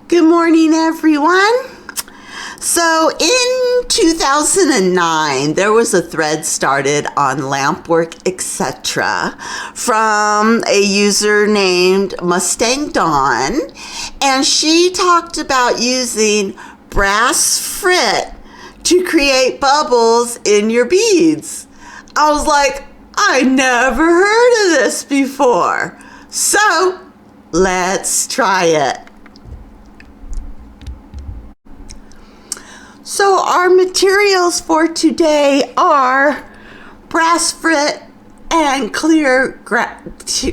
Good morning, everyone. So in 2009, there was a thread started on Lampwork, etc. from a user named Mustang Dawn, and she talked about using brass frit to create bubbles in your beads. I was like, I never heard of this before. So let's try it. So our materials for today are brass frit and clear glass.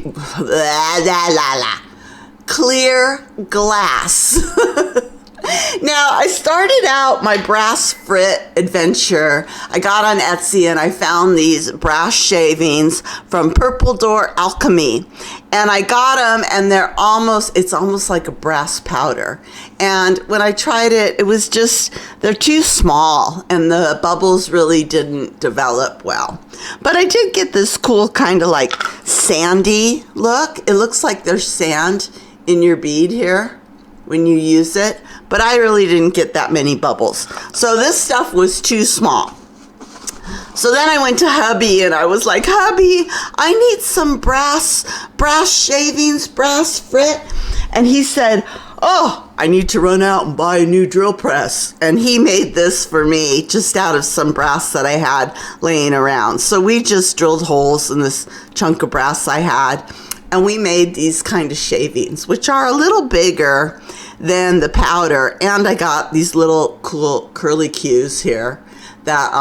Now, I started out my brass frit adventure. I got on Etsy and I found these brass shavings from Purple Door Alchemy. And I got them and it's almost like a brass powder. And when I tried it, it was they're too small and the bubbles really didn't develop well. But I did get this cool kind of like sandy look. It looks like there's sand in your bead here when you use it, but I really didn't get that many bubbles. So this stuff was too small. So then I went to hubby and I was like, hubby, I need some brass shavings, brass frit. And he said, oh, I need to run out and buy a new drill press. And he made this for me just out of some brass that I had laying around. So we just drilled holes in this chunk of brass I had, and we made these kind of shavings, which are a little bigger than the powder. And I got these little cool curly cues here that,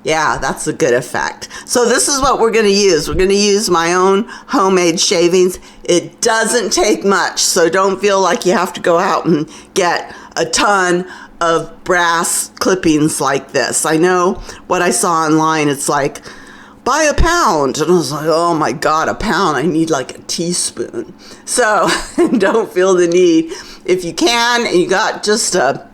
yeah, that's a good effect. So this is what we're going to use. We're going to use my own homemade shavings. It doesn't take much, so don't feel like you have to go out and get a ton of brass clippings like this. I know what I saw online, it's like, buy a pound. And I was like, oh my God, a pound. I need like a teaspoon. So don't feel the need. If you can, and you got just a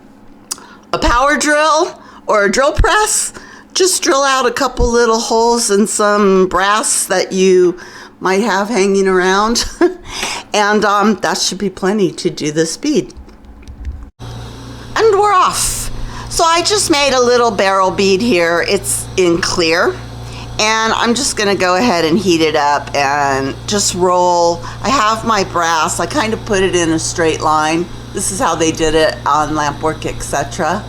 power drill or a drill press, just drill out a couple little holes in some brass that you might have hanging around. And that should be plenty to do this bead. And we're off. So I just made a little barrel bead here. It's in clear. And I'm just going to go ahead and heat it up and just roll. I have my brass. I kind of put it in a straight line. This is how they did it on Lampwork, etc.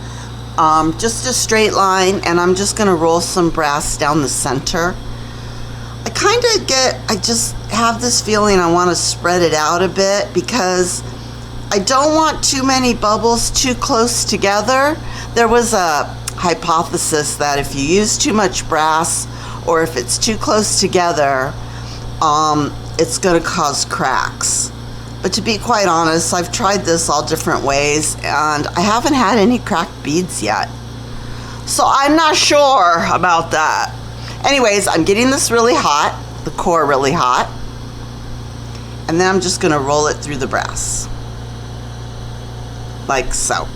Just a straight line, and I'm just going to roll some brass down the center. I just have this feeling I want to spread it out a bit because I don't want too many bubbles too close together. There was a hypothesis that if you use too much brass, or if it's too close together, it's going to cause cracks. But to be quite honest, I've tried this all different ways, and I haven't had any cracked beads yet. So I'm not sure about that. Anyways, I'm getting this really hot, the core really hot, and then I'm just going to roll it through the brass. Like so.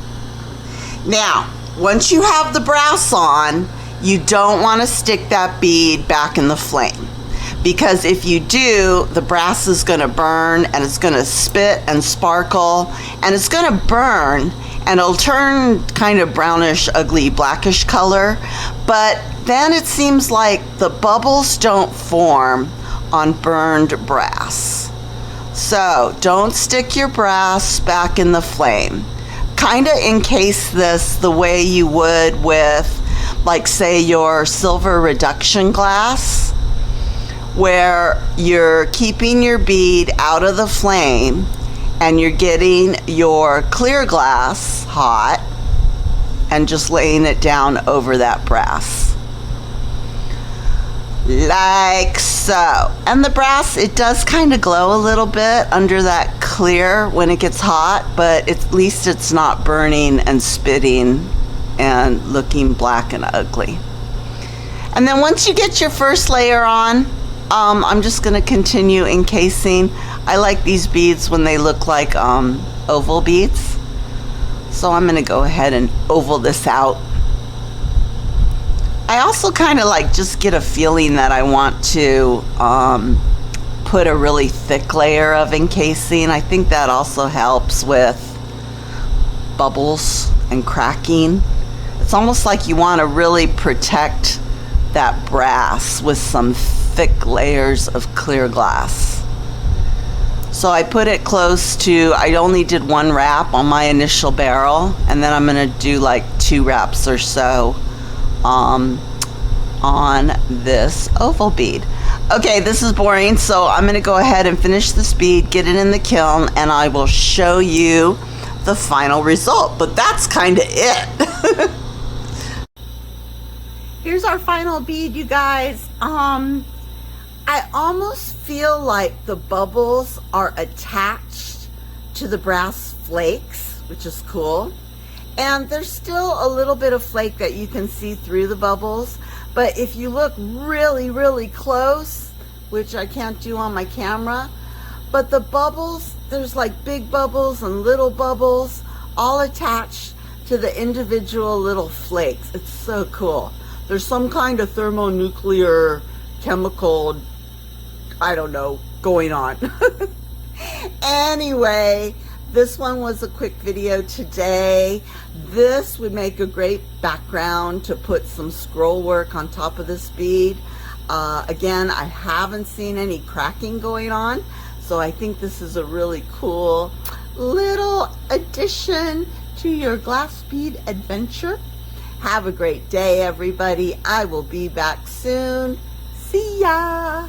Now, once you have the brass on, you don't want to stick that bead back in the flame, because if you do, the brass is going to burn and it's going to spit and sparkle and it's going to burn and it'll turn kind of brownish, ugly, blackish color. But then it seems like the bubbles don't form on burned brass. So don't stick your brass back in the flame. Kind of encase this the way you would with, like, say, your silver reduction glass, where you're keeping your bead out of the flame and you're getting your clear glass hot and just laying it down over that brass. Like so. And the brass, it does kind of glow a little bit under that clear when it gets hot, but at least it's not burning and spitting and looking black and ugly. And then once you get your first layer on, I'm just going to continue encasing. I like these beads when they look like oval beads. So I'm going to go ahead and oval this out. I also kind of like just get a feeling that I want to put a really thick layer of encasing. I think that also helps with bubbles and cracking. It's almost like you want to really protect that brass with some thick layers of clear glass. So I put it close to, I only did one wrap on my initial barrel, and then I'm going to do like 2 wraps or so on this oval bead. Okay, this is boring, so I'm going to go ahead and finish this bead, get it in the kiln, and I will show you the final result. But that's kind of it. Here's our final bead, you guys. I almost feel like the bubbles are attached to the brass flakes, which is cool. And there's still a little bit of flake that you can see through the bubbles. But if you look really, really close, which I can't do on my camera, but the bubbles, there's like big bubbles and little bubbles all attached to the individual little flakes. It's so cool. There's some kind of thermonuclear chemical, I don't know, going on. Anyway, this one was a quick video today. This would make a great background to put some scroll work on top of this bead. Again, I haven't seen any cracking going on, so I think this is a really cool little addition to your glass bead adventure. Have a great day, everybody. I will be back soon. See ya!